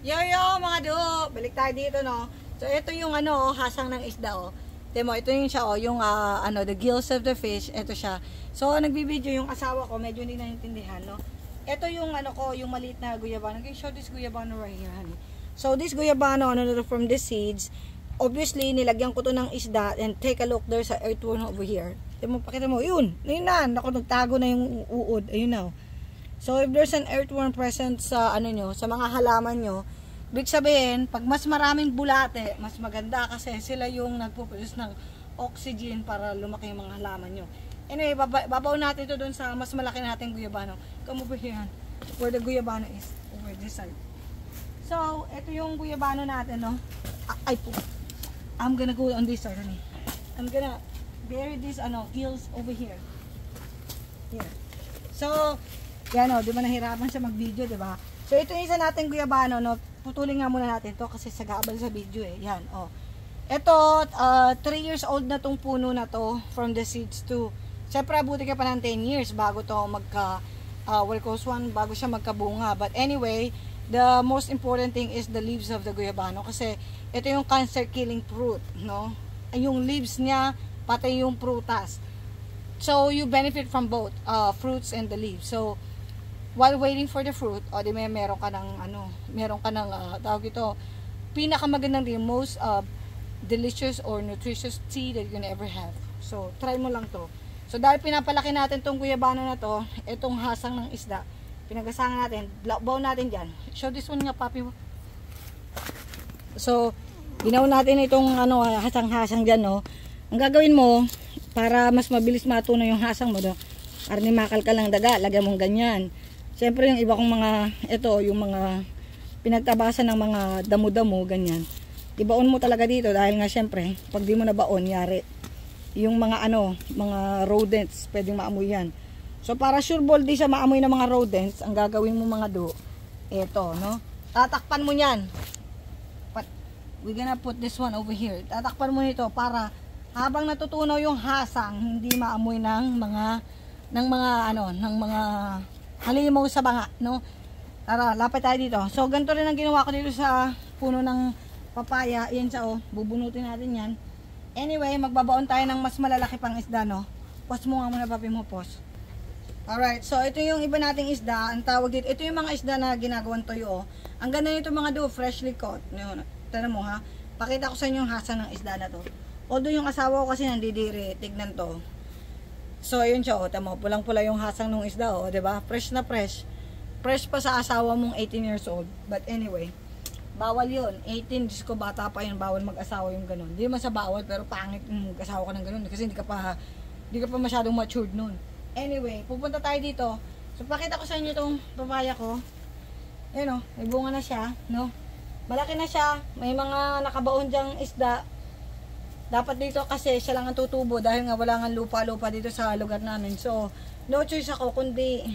Yo mga do, balik tayo dito no. So ito yung hasang ng isda oh. Demo, ito yung siya oh, yung the gills of the fish, ito siya. So nagbibideo yung asawa ko, medyo hindi naintindihan no. Ito yung yung maliit na guyabano. Can you show this guyabano right here, honey? So this guyabano from the seeds, obviously nilagyan ko to ng isda, and take a look, there's a earthworm over here. Demo, pakita mo, yun na, naku, nagtago na yung uod, ayun na. So if there's an earthworm present sa sa mga halaman nyo, ibig sabihin, pag mas maraming bulate, mas maganda kasi sila yung nagpo-produce ng oxygen para lumaki yung mga halaman nyo. Anyway, babaw natin ito doon sa mas malaki nating guyabano. Come over here, where the guyabano is, over this side. So, ito yung guyabano natin, no? Ay po. I'm gonna go on this side, honey. I'm gonna bury this, gills over here. Here. So, yan o, di ba nahirapan siya mag-video, di ba? So, ito yung isa natin guyabano, no? Putulin nga muna natin to kasi sagabal sa video eh. Yan, oh. Ito, 3 years old na tong puno na to from the seeds to. Siyempre, abuti ka pa ng 10 years bago to bago siya magkabunga. But anyway, the most important thing is the leaves of the guyabano kasi ito yung cancer-killing fruit, no? Yung leaves niya, pati yung prutas. So, you benefit from both fruits and the leaves. So, while waiting for the fruit, meron ka ng tawag ito, pinakamagandang din, most delicious or nutritious tea that you can ever have. So, try mo lang to. So, dahil pinapalaki natin tong guyabano na to, itong hasang ng isda, pinagasangan natin, baw natin dyan. Show this one nga, papi mo. So, ginaw natin itong hasang-hasang dyan, no. Ang gagawin mo, para mas mabilis matunaw yung hasang mo, no, para ni makalkal ng daga, lagyan mong ganyan. Siyempre yung iba kong yung mga pinagtabasan ng mga damo-damo, ganyan. Ibaon mo talaga dito dahil nga siyempre, pag di mo nabaon, yari. Yung mga mga rodents, pwedeng maamoy yan. So para sure ball di siya maamoy ng mga rodents, ang gagawin mo mga do, eto, no? Tatakpan mo yan. We're gonna put this one over here. Tatakpan mo nito para habang natutunaw yung hasang, hindi maamoy ng mga halimaw sa banga, no? Tara, lapit tayo dito. So, ganito rin ang ginawa ko dito sa puno ng papaya. Yan siya, oh. Bubunutin natin yan. Anyway, magbabaon tayo ng mas malalaki pang isda, no? Pause mo nga muna, papi mo, pause. Alright, so ito yung iba nating isda. Ang tawag dito, ito yung mga isda na ginagawang toyo, oh. Ang ganda nito mga do, freshly caught. Tara mo, ha? Pakita ko sa inyo yung hasa ng isda na to. Although yung asawa ko kasi nandidiri, tignan to. So, yun siya, oh, tamo, pulang-pula yung hasang ng isda, oh, 'di ba? Fresh na fresh. Fresh pa sa asawa mong 18 years old. But anyway, bawal 'yun. 18, Diyos ko, bata pa 'yun, bawal mag-asawa yung ganun. Hindi man sa bawal, pero pangit mag-asawa ka ng ganun kasi hindi ka pa masyadong matured noon. Anyway, pupunta tayo dito. So, pakita ko sa inyo tong papaya ko. Ayun, oh, may bunga na siya, no? Malaki na siya, may mga nakabaon diyang isda. Dapat dito kasi siya lang ang tutubo dahil nga wala nga lupa-lupa dito sa lugar namin. So, no choice ako kundi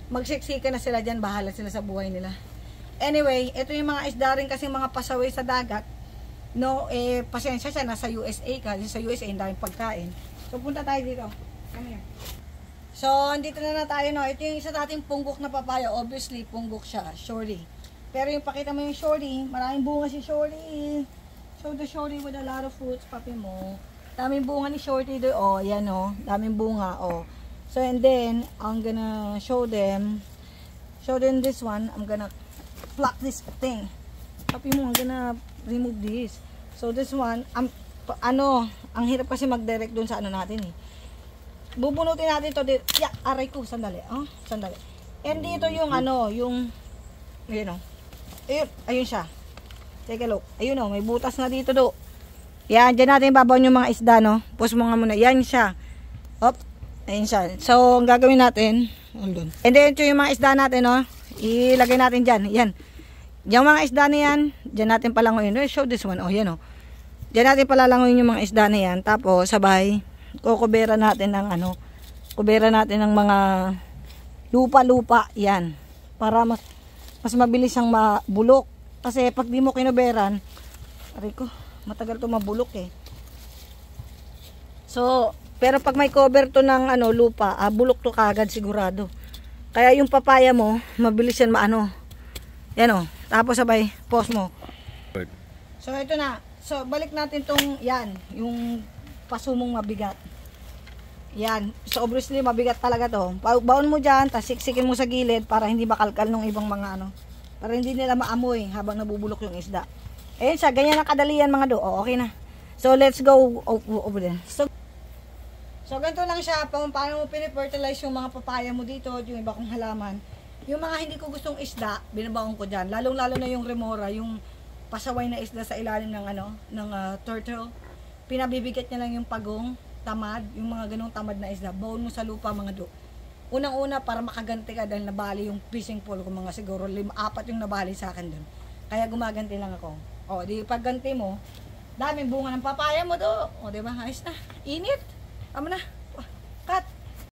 magsiksika na sila dyan. Bahala sila sa buhay nila. Anyway, ito yung mga isda rin kasi mga pasaway sa dagat. No, pasensya siya, nasa USA ka. Sa USA, ang daming pagkain. So, punta tayo dito. Come here. So, andito na tayo, no. Ito yung isa nating punggok na papaya. Obviously, punggok siya. Shorty. Pero yung pakita mo yung shorty, maraming bunga si shorty. So, the shorty with a lot of fruits, papi mo. Daming bunga ni shorty doon. Oh, yan oh. Daming bunga, oh. So, and then, I'm gonna show them this one. I'm gonna pluck this thing. Papi mo, I'm gonna remove this. So, this one, ang hirap kasi mag-direct doon sa natin eh. Bubunutin natin to dito. Yeah, aray ko, sandali. Oh, sandali. And dito yung ayun oh. Ayun siya. Take a look. Ayun o, may butas na dito do. Yan, dyan natin babaw yung mga isda, no? Pause mo nga muna. Yan siya. Hop. Ayun siya. So, ang gagawin natin, hold on. And then, ito yung mga isda natin, no? Ilagay natin dyan. Yan. Yung mga isda na yan, dyan natin palangoyin. Show this one. Oh, yan o. Dyan natin palalangoyin yung mga isda na yan. Tapos, sabay, kukubera natin ng ng mga lupa-lupa. Yan. Para mas mabilis siyang mabulok. Kasi pag di mo kinuberan, aray ko, matagal to mabulok eh. So, pero pag may cover to ng lupa, bulok to kagad sigurado. Kaya yung papaya mo, mabilis yan Yan o. Tapos sabay, pause mo. Good. So ito na. So balik natin tong yan, yung pasumong mabigat. Yan. So obviously mabigat talaga to. Baon mo dyan, tapos siksikin mo sa gilid para hindi makalkal ng ibang mga ano. Para hindi nila maamoy habang nabubulok yung isda. Ayan siya, ganyan ang kadalian mga do. O, okay na. So let's go over there. So ganito lang siya, paano mo pinifertilize yung mga papaya mo dito, yung iba kong halaman. Yung mga hindi ko gustong isda, binabaon ko dyan. Lalong-lalo na yung remora, yung pasaway na isda sa ilalim ng turtle. Pinabibigat niya lang yung pagong, tamad, yung mga ganong tamad na isda. Baon mo sa lupa mga do. Unang-una para makaganti ka dahil nabali yung fishing pole ko, mga siguro 5-4 yung nabali sa akin dun. Kaya gumaganti lang ako. O, di pagganti mo, daming bunga ng papaya mo do. O, di ba? Ayos na. Init. Amo na.